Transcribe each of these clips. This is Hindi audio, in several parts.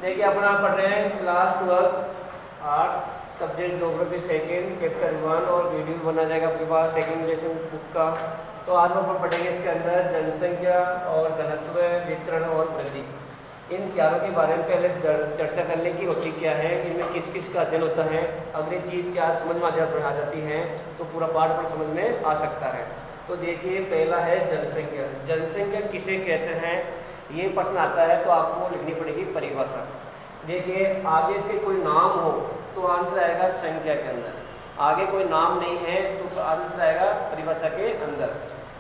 देखिए अपना पढ़ रहे हैं class 12 arts subject geography second chapter 1 और वीडियो बना जाएगा आपके पास सेकंड लेसन बुक का। तो आज हम पढ़ेंगे इसके अंदर जनसंख्या और घनत्व, वितरण और वृद्धि, इन चारों के बारे में पहले चर्चा करने की होती क्या है, इनमें किस किस का अध्ययन होता है। अगर ये चीज़ चार समझ में आ जाती हैं तो पूरा पाठ पर समझ में आ सकता है। तो देखिए पहला है जनसंख्या। जनसंख्या किसे कहते हैं, ये प्रश्न आता है तो आपको लिखनी पड़ेगी परिभाषा। देखिए आगे इसके कोई नाम हो तो आंसर आएगा संख्या के अंदर, आगे कोई नाम नहीं है तो आंसर आएगा परिभाषा के अंदर।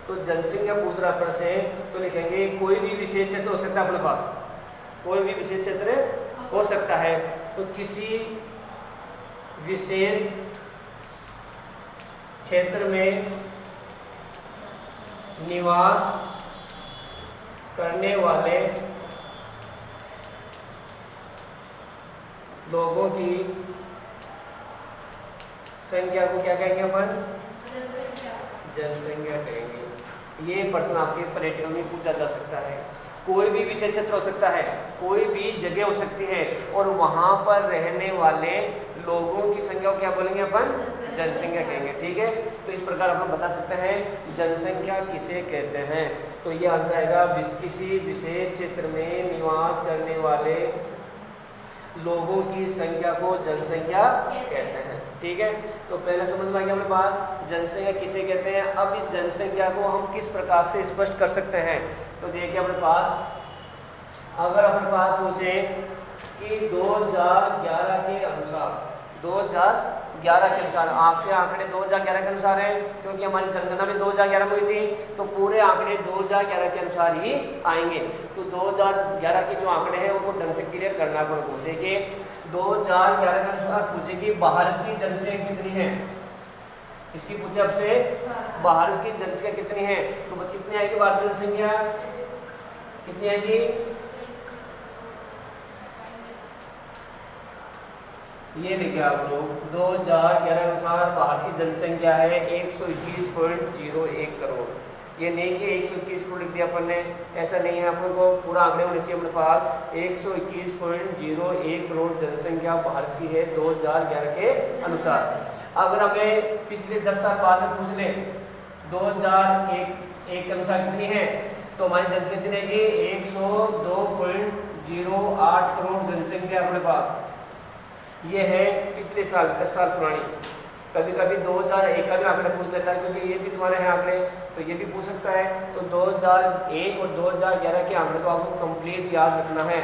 तो जनसंख्या पूछ रहा प्रश्न से तो लिखेंगे कोई भी विशेष क्षेत्र हो सकता है, अपने पास कोई भी विशेष क्षेत्र हो सकता है। तो किसी विशेष क्षेत्र में निवास करने वाले लोगों की संख्या को क्या कहेंगे अपन? जनसंख्या कहेंगे। ये प्रश्न आपके परीक्षा में पूछा जा सकता है। कोई भी विशेष क्षेत्र हो सकता है, कोई भी जगह हो सकती है और वहां पर रहने वाले लोगों की संख्या को क्या बोलेंगे अपन? जनसंख्या कहेंगे। ठीक है, तो इस प्रकार अपन बता सकते हैं जनसंख्या किसे कहते हैं। तो ये आंसर आएगा किसी विशेष क्षेत्र में निवास करने वाले लोगों की संख्या को जनसंख्या कहते हैं। ठीक है, तो पहले समझ में आ गया अपने पास जनसंख्या किसे कहते हैं। अब इस जनसंख्या को हम किस प्रकार से स्पष्ट कर सकते हैं। तो देखिए अपने पास अगर अपने पास पूछे कि 2011 के अनुसार, 2011 के अनुसार आपके आंकड़े 2011 के अनुसार है, क्योंकि हमारी जनगणना भी 2011 में हुई थी, तो पूरे आंकड़े 2011 के अनुसार ही आएंगे। तो 2011 के जो आंकड़े हैं उनको ढंग से क्लियर करना पड़ेगा। देखिए 2011 के अनुसार पूछे कि भारत की जनसंख्या कितनी है, इसकी पूछे आपसे भारत की जनसंख्या कितनी है, तो कितनी आएगी भारत की जनसंख्या, कितनी आएगी? ये देखिए आप लोग 2011 के अनुसार भारत की जनसंख्या है 121.01 करोड़। ये नहीं कि 121 करोड़ लिख दिया अपन ने, ऐसा नहीं है। अपन को पूरा आंकड़े होने चाहिए अपने पास। 121.01 करोड़ जनसंख्या भारत की है 2011 के अनुसार। अगर हमें पिछले 10 साल बाद में पूछ लें 2001 के अनुसार कितनी है, तो हमारी जनसंख्या कितनी है? 102.08 करोड़ जनसंख्या अपने पास। ये है पिछले साल 10 साल पुरानी। कभी कभी 2001 का भी आंकड़ा पूछ लेता है, क्योंकि ये भी तुम्हारे हैं आंकड़े, तो ये भी पूछ सकता है। तो 2001 और 2011 के आंकड़े तो आपको कंप्लीट याद रखना है।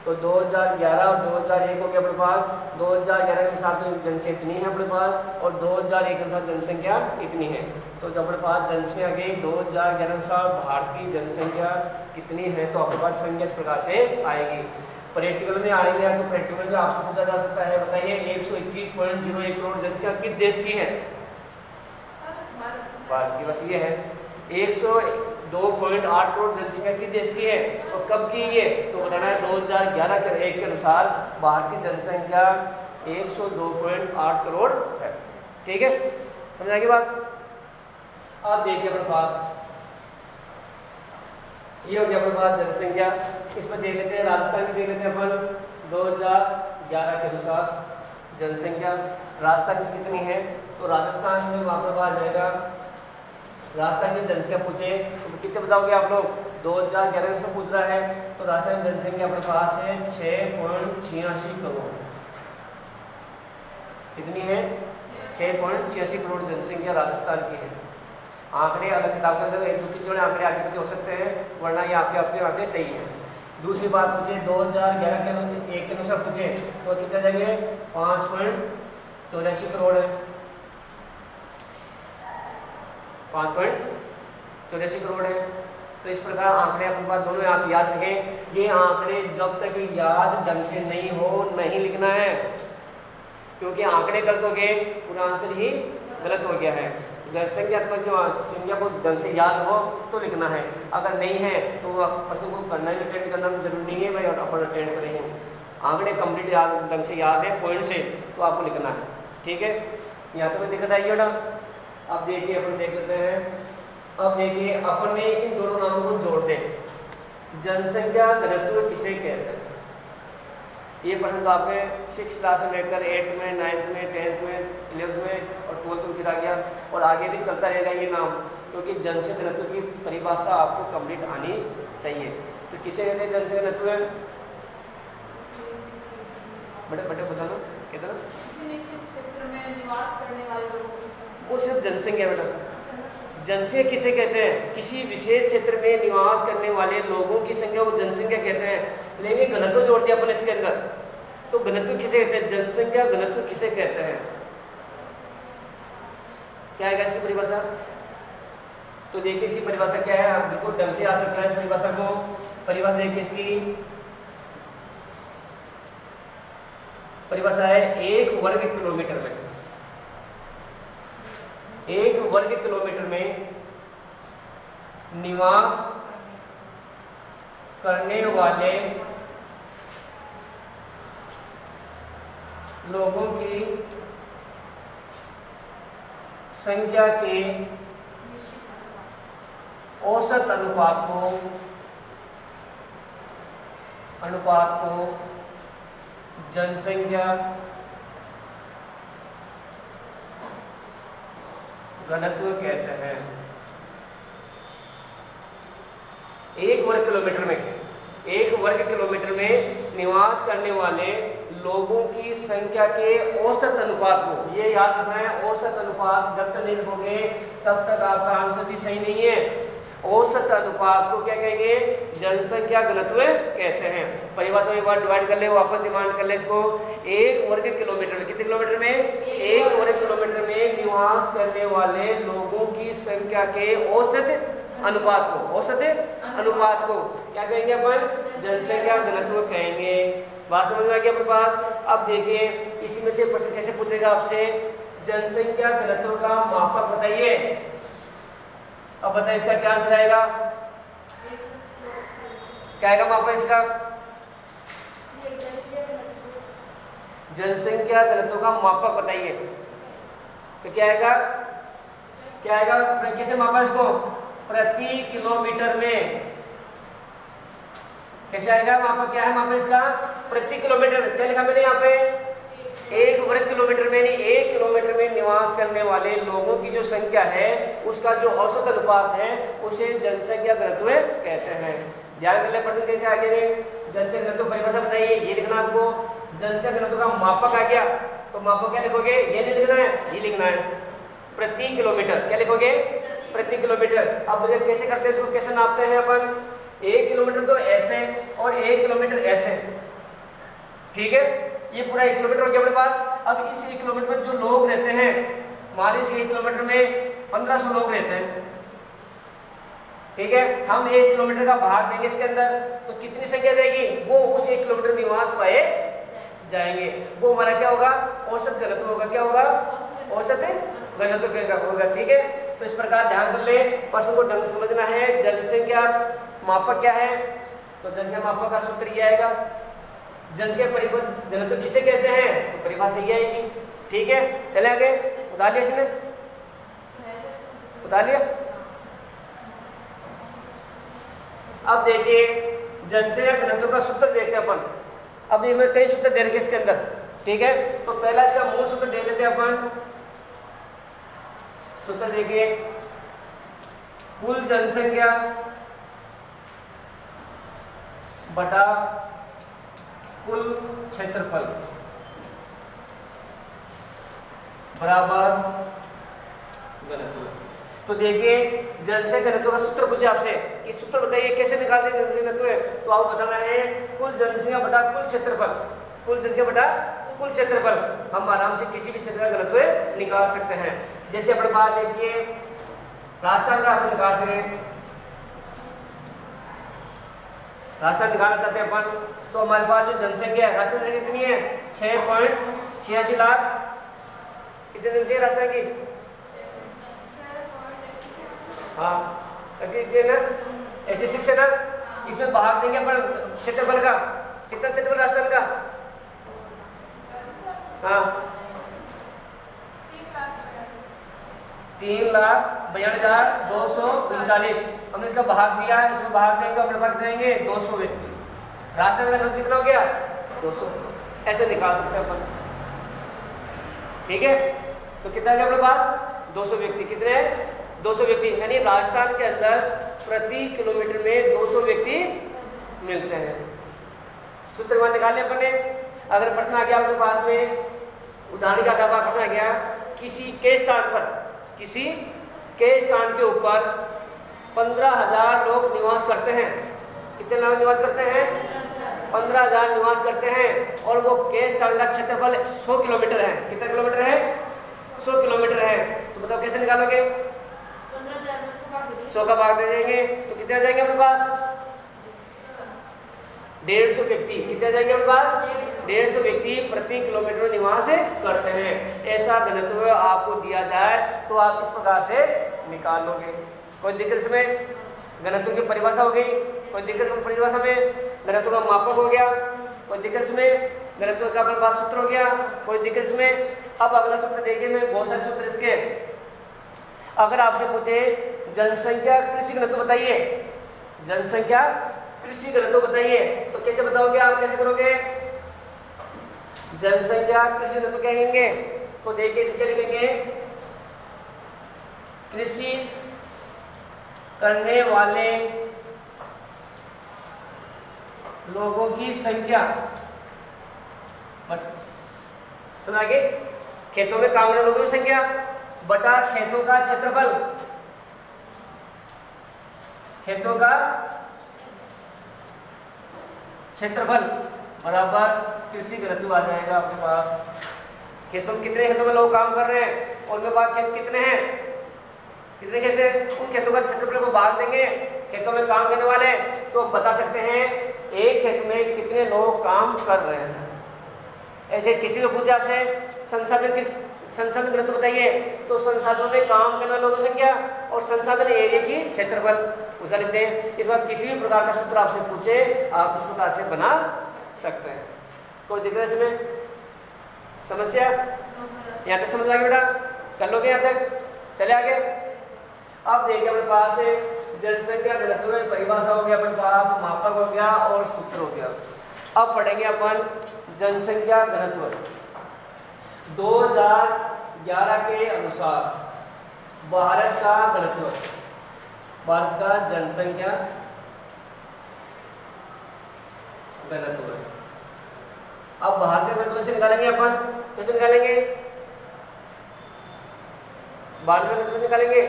तो 2011 और 2001 हो गया अपने पास। 2011 के अनुसार तो जनसंख्या इतनी है अपने पास और 2001 के अनुसार जनसंख्या इतनी है। तो जब अपने पास जनसंख्या गई 2011 के अनुसार भारत की जनसंख्या कितनी है, तो अपने पास संख्या इस प्रकार से आएगी। प्रैक्टिकल में आएंगे तो प्रैक्टिकल में आपसे पूछा जा सकता है, बताइए 121.01 करोड़ जनसंख्या किस देश की है? भारत की। बस ये है 102.8 करोड़ जनसंख्या किस देश की है, तो कब की ये, तो बताना है 2011 के अनुसार भारत की जनसंख्या 102.8 करोड़ है। ठीक है, समझ आएगी बात। अब देखिए अपने पास ये हो गया अपने पास जनसंख्या। इसमें देख लेते हैं राजस्थान की, देख लेते हैं अपन 2011 के अनुसार जनसंख्या राजस्थान की कितनी है। तो राजस्थान में वहाँ पर आ जाएगा, राजस्थान की जनसंख्या पूछे तो कितने बताओगे आप लोग? 2011 से पूछ रहा है, तो राजस्थान की जनसंख्या अपने पास है 6.86 करोड़। कितनी है? 6.86 करोड़ जनसंख्या राजस्थान की है। आंकड़े अलग किताब के अंदर एक दो की जोड़े आंकड़े आगे पीछे हो सकते हैं, वरना ये आपके अपने आंकड़े सही है। दूसरी बात पूछे 2011 के अनुसार पूछे तो कितने जाएंगे? 5.84 करोड़ है, 5.84 करोड़ है। तो इस प्रकार आंकड़े अपने पास दोनों आप याद रखें। ये आंकड़े जब तक याद ढंग से नहीं हो नहीं लिखना है, क्योंकि आंकड़े गलत हो गए पूरा आंसर ही गलत हो गया है। जनसंख्यात्मक जो संख्या को ढंग से याद हो तो लिखना है, अगर नहीं है तो प्रश्न को करना ही अटेंड करना जरूरी नहीं है भाई, और अपन अटेंड करेंगे। आंकड़े कंप्लीट याद ढंग से याद है पॉइंट से तो आपको लिखना है। ठीक है, यहाँ तो दिक्कत आई बेटा। अब देखिए अपन देख लेते हैं। अब देखिए अपन ने इन दोनों नामों को जोड़ दें। जनसंख्या घनत्व किसे कहते हैं? ये प्रश्न तो आपके 6 क्लास से लेकर 8th में, 9th में, 10th में, 11th में और 12th में फिर आ गया, और आगे भी चलता रहेगा ये नाम, क्योंकि जनसंख्या घनत्व की परिभाषा आपको कंप्लीट आनी चाहिए। तो किसे कहते हैं जनसंख्या घनत्व? बड़े बड़े बताना कितना? क्षेत्र में निवास करने वाले लोगों की संख्या। वो सिर्फ जनसंख्या बेटा। जनसंख्या किसे कहते हैं? किसी विशेष क्षेत्र में निवास करने वाले लोगों की संख्या को जनसंख्या कहते हैं। लेकिन घनत्व जोड़ दिया अपन इसके अंदर, तो घनत्व किसे कहते हैं? जनसंख्या घनत्व किसे कहते हैं? क्या है इसकी परिभाषा? तो देखिए इसकी परिभाषा क्या है, आप बिल्कुल ढंग से याद रखना है परिभाषा को। परिभाषा देखिए इसकी परिभाषा है 1 वर्ग किलोमीटर में, 1 वर्ग किलोमीटर में निवास करने वाले लोगों की संख्या के औसत अनुपात को जनसंख्या घनत्व कहते हैं। 1 वर्ग किलोमीटर में, 1 वर्ग किलोमीटर में निवास करने वाले लोगों की संख्या के औसत अनुपात को, ये याद रखना है, औसत अनुपात जब तक नहीं लिखोगे तब तक आपका आंसर भी सही नहीं है। औसत अनुपात को क्या कहेंगे? जनसंख्या घनत्व कहते हैं। परिभाषा में एक बार डिवाइड कर ले, वापस डिमांड कर ले इसको। 1 वर्ग किलोमीटर में, कितने किलोमीटर में? 1 वर्ग किलोमीटर में निवास करने वाले लोगों की संख्या के औसत अनुपात को, औसत अनुपात को क्या कहेंगे अपन? जनसंख्या घनत्व कहेंगे। बात समझ में आ गया अपने पास? अब देखिए इसी में से प्रश्न कैसे पूछेगा आपसे, जनसंख्या घनत्व का मापक बताइए। अब बताइए इसका क्या आंसर आएगा? क्या आएगा मापक इसका? जनसंख्या घनत्व का मापक बताइए। तो क्या आएगा? क्या आएगा? कैसे मापा इसको? प्रति किलोमीटर में। कैसे आएगा मापक? क्या है मापक इसका? प्रति किलोमीटर। क्या लिखा मैंने यहाँ पे? 1 वर्ग किलोमीटर में नहीं, 1 किलोमीटर में निवास करने वाले लोगों की जो संख्या है उसका जो औसत अनुपात है उसे जनसंख्या घनत्व कहते हैं। ध्यान कर ले प्रश्न कैसे आगे रे। जनसंख्या घनत्व परिभाषा बताइए, ये लिखना आपको। जनसंख्या घनत्व का मापक आ गया, तो मापक क्या लिखोगे? ये नहीं लिखना है, ये लिखना है प्रति किलोमीटर। क्या लिखोगे? प्रति किलोमीटर। अब कैसे करते हैं इसको, कैसे नापते हैं अपन? 1 किलोमीटर तो ऐसे और 1 किलोमीटर ऐसे, ठीक है? ये पूरा 1 किलोमीटर हो गया अपने पास। अब इस 1 किलोमीटर में जो लोग रहते हैं, हमारे इस 1 किलोमीटर में 1500 लोग रहते हैं, ठीक है? हम 1 किलोमीटर का भाग देंगे इसके अंदर, तो कितनी संख्या जाएगी? वो उस 1 किलोमीटर निवास पाए जाएंगे। वो हमारा क्या होगा? औसत घनत्व होगा। क्या होगा? औसत घनत्व होगा, ठीक है? तो इस प्रकार ध्यान कर ले, प्रश्न को ढंग समझना है। जनसंख्या मापक क्या है? तो जनसंख्या मापक का सूत्र ये आएगा। जनसंख्या घनत्व किसे कहते हैं? तो परिभाषा ये आएगी, ठीक है? चले आगे। उतार लिया इसने? उतार लिया? अब देखिए जनसंख्या घनत्व का सूत्र देखते हैं अपन। अब ये कई सूत्र दे रखे इसके अंदर, ठीक है? तो पहला इसका मूल सूत्र दे लेते हैं अपन। सूत्र देखिए, कुल जनसंख्या बटा कुल क्षेत्रफल बराबर घनत्व। तो देखिए जनसंख्या घनत्व का सूत्र पूछे आपसे कि सूत्र बताइए कैसे निकालते हैं जनसंख्या घनत्व? तो आपको बताना है कुल जनसंख्या बटा कुल क्षेत्रफल। कुल जनसंख्या बटा कुल क्षेत्रफल हम आराम से किसी भी क्षेत्र का घनत्व निकाल सकते हैं। जैसे अपने पास देखिए राजस्थान का अपन निकाल सके, राजस्थान निकालना चाहते हैं अपन, तो हमारे पास जो जनसंख्या है राजस्थान की कितनी है? 6.86 लाख। कितनी जनसंख्या राजस्थान की? हाँ 86 ना, 86 है ना। इसमें भाग देंगे अपन क्षेत्रफल का। कितना क्षेत्रफल राजस्थान का? हाँ 3,92,239। हमने इसका भाग दिया, इसमें भाग देंगे अपने पास देंगे 200 व्यक्ति। राजस्थान का कितना हो गया? 200 ऐसे निकाल सकते हैं अपन। ठीक है, तो कितना है अपने पास 200 व्यक्ति। कितने हैं 200 व्यक्ति, यानी राजस्थान के अंदर प्रति किलोमीटर में 200 व्यक्ति मिलते हैं। सूत्र मान निकाल लिया अपन ने। अगर प्रश्न आ गया आपके पास में, उदाहरण के आधार पर प्रश्न आ गया, किसी के स्थान के ऊपर 15,000 लोग निवास करते हैं। कितने लोग निवास करते हैं 15,000 निवास करते हैं, और वो के स्थान का क्षेत्रफल 100 किलोमीटर है। कितना किलोमीटर है 100 किलोमीटर है। तो बताओ कैसे निकालोगे? 100 का भाग दे देंगे तो कितने आ जाएंगे अपने पास 150 व्यक्ति। कितने आ जाएंगे अपने पास 150 व्यक्ति प्रति किलोमीटर में निवास करते हैं। ऐसा घनत्व आपको दिया जाए तो आप इस प्रकार से निकाल लोगे। कोई दिक्कत इसमें? घनत्व की परिभाषा हो गई, कोई दिक्कत परिभाषा में घनत्व का मापक हो गया, कोई दिक्कत इसमें घनत्व का अपने पास सूत्र हो गया, कोई दिक्कत इसमें। अब अगला सूत्र देखिए, मैं बहुत सारे सूत्र इसके। अगर आपसे पूछे जनसंख्या कृषि घनत्व बताइए, जनसंख्या कृषि घनत्व बताइए, तो कैसे बताओगे आप? कैसे करोगे? जनसंख्या कृषि घनत्व क्या कहेंगे? तो देखिए इसको क्या लिखेंगे, कृषि करने वाले लोगों की संख्या, सुना आगे, खेतों में काम करने लोगों की संख्या बटा खेतों का क्षेत्रफल, खेतों का क्षेत्रफल बराबर कृषि घनत्व आ जाएगा आपके पास। खेतों में कितने खेतों में लोग काम कर रहे हैं और उनके पास खेत कितने हैं, कितने खेत हैं, उन खेतों का क्षेत्रफल को भाग देंगे खेतों में काम करने वाले, तो बता सकते हैं एक खेत में कितने लोग काम कर रहे हैं। ऐसे किसी को पूछे आपसे संसाधन घनत्व बताइए, तो संसाधनों में काम करने वाले लोगों की संख्या और संसाधन एरिया की क्षेत्रफल उसका लिखते हैं। इस बार किसी भी प्रकार का सूत्र आपसे पूछे आप इस प्रकार से बना सकते हैं। कोई दिक्कत इसमें? समस्या यहाँ तक समझ आ गया बेटा? कर लोगे यहाँ तक? चले आगे। अब देखिए अपने पास जनसंख्या घनत्व में परिभाषा हो गया, अपने पास मापक हो गया और सूत्र हो गया। अब पढ़ेंगे अपन जनसंख्या घनत्व। 2011 के अनुसार भारत का घनत्व, भारत का जनसंख्या घनत्व। अब भारत के घनत्व से निकालेंगे अपन, कैसे निकालेंगे? भारत में घनत्व निकालेंगे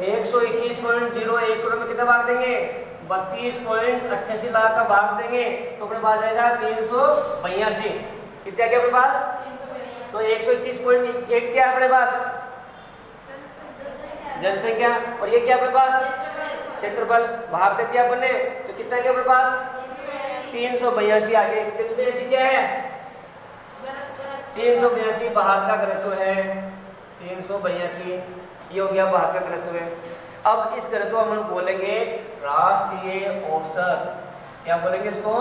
121.01 करोड़ में कितना भाग देंगे? 32.88 लाख का भाग देंगे तो अपने पास आएगा 382। कितना क्या अपने पास? तो 121.1 क्या है अपने पास? जनसंख्या। और ये क्या अपने पास? क्षेत्रफल। भाग दे दिया अपन ने तो कितना क्या अपने पास? 382 आ गया। 382 क्या है? 382 भारत का घनत्व है। 382 ये हो गया भारत का घनत्व है। अब इस घनत्व हम बोलेंगे राष्ट्रीय औसत। क्या बोलेंगे इसको?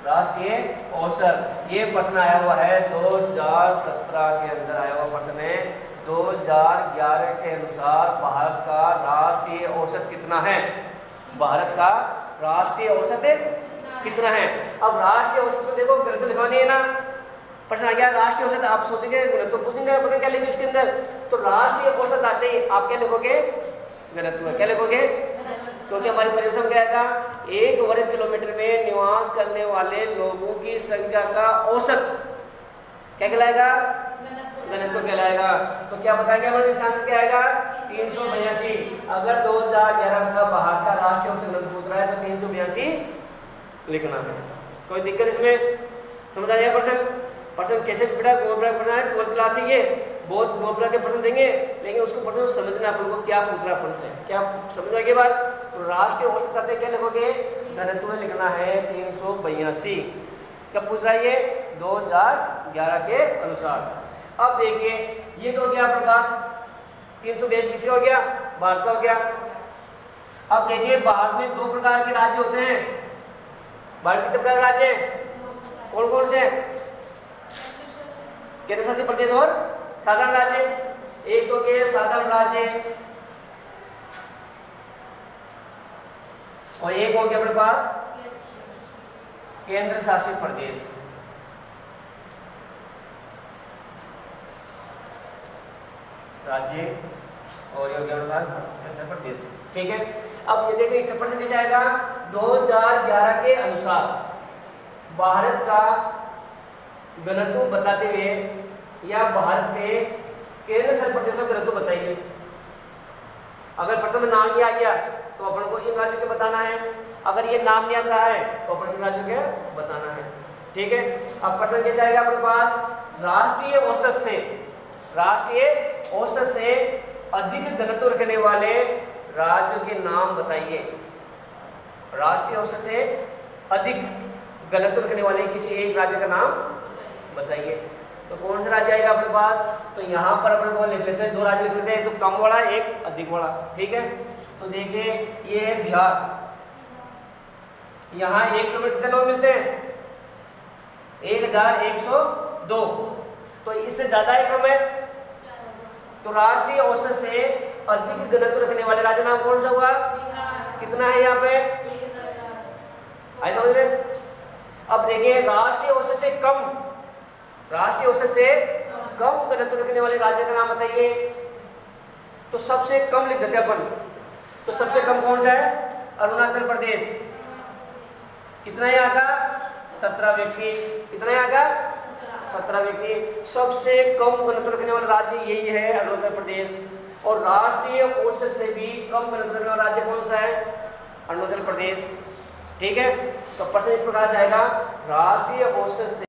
राष्ट्रीय औसत। ये प्रश्न आया हुआ है 2017 के अंदर आया हुआ प्रश्न है। 2011 के अनुसार भारत का राष्ट्रीय औसत कितना है? भारत का राष्ट्रीय औसत कितना है? अब राष्ट्रीय औसत में देखो घनत्व लिखवानी है ना, प्रश्न आ गया राष्ट्रीय औसत। आप सोचेंगे घनत्व पूछेंगे पता क्या लिखे उसके अंदर, तो राष्ट्रीय औसत आते ही आप क्या लिखोगे? घनत्व। क्या लिखोगे? क्योंकि हमारी परिभाषा में क्या था? 1 वर्ग किलोमीटर में निवास करने वाले लोगों की संख्या का औसत क्या कहलाएगा? घनत्व कहलाएगा। तो क्या बताएंगे हमारे आंसर क्या आएगा? 382। अगर 2011 का भारत का राष्ट्रीय औसत घनत्व पूछ रहा है तो 382 लिखना है। कोई दिक्कत इसमें? समझ आ जाएगा प्रश्न? प्रश्न कैसे बेटा पढ़ना है 12th क्लास से, ये बहुत घुमा के प्रश्न देंगे, लेकिन उसको प्रश्न समझना अपन को क्या पूछ रहा है अपन से। क्या समझ आएगी बात? तो राष्ट्रीय औसत करते क्या लिखोगे? घनत्व में लिखना है 382। कब पूछ रहा है ये? 2011 के अनुसार। अब देखिए ये तो गया आपके पास 382 किससे हो गया? भारत का हो गया। अब देखिए भारत में 2 प्रकार के राज्य होते हैं। भारत में कितने प्रकार के राज्य हैं? कौन कौन से? केंद्र शासित प्रदेश और साधारण राज्य। एक तो के साधारण राज्य और एक हो गया अपने पास केंद्र शासित प्रदेश, राज्य और ये हो गया केंद्र प्रदेश। ठीक है, अब ये देखिए कितना परसेंटेज आएगा 2011 के अनुसार भारत का घनत्व बताते हुए, या भारत के केंद्र शासित प्रदेशों का घनत्व बताइए। अगर प्रश्न में नाम नहीं आ गया तो अपन को इन राज्यों के बताना है, अगर ये नाम नहीं आता है तो अपन इन राज्यों के बताना है। ठीक है, अब प्रश्न कैसे आएगा अपने पास, राष्ट्रीय औसत से अधिक घनत्व रखने वाले राज्यों के नाम बताइए। राष्ट्रीय औसत से अधिक घनत्व रखने वाले किसी एक राज्य का नाम बताइए। तो कौन सा राज्य आएगा अपने पास, तो यहाँ पर अपन को लिख लेते हैं, 2 राज्य लिख लेते हैं, तो कम वाला एक अधिक वाला। ठीक है, तो देखिए ये है बिहार, यहाँ 1 किलोमीटर कितने लोग मिलते हैं, 1102, तो इससे ज्यादा है कम है, तो राष्ट्रीय औसत से अधिक घनत्व रखने वाले राज्य नाम कौन सा हुआ, कितना है यहाँ पे, ऐसा समझ में। अब देखिए राष्ट्रीय औसत से कम घनत्व रखने वाले राज्य का नाम बताइए, तो सबसे कम लिख देते अपन, तो सबसे कम कौन सा है, अरुणाचल प्रदेश, कितना यहाँ का 17 व्यक्ति, कितना यहाँ का 17 व्यक्ति, सबसे कम घनत्व रखने वाला राज्य यही है अरुणाचल प्रदेश। और राष्ट्रीय औसत से भी कम घनत्व रखने वाला राज्य कौन सा है, अरुणाचल प्रदेश। ठीक है, तो प्रश्न इस प्रकार से आएगा, राष्ट्रीय औसत से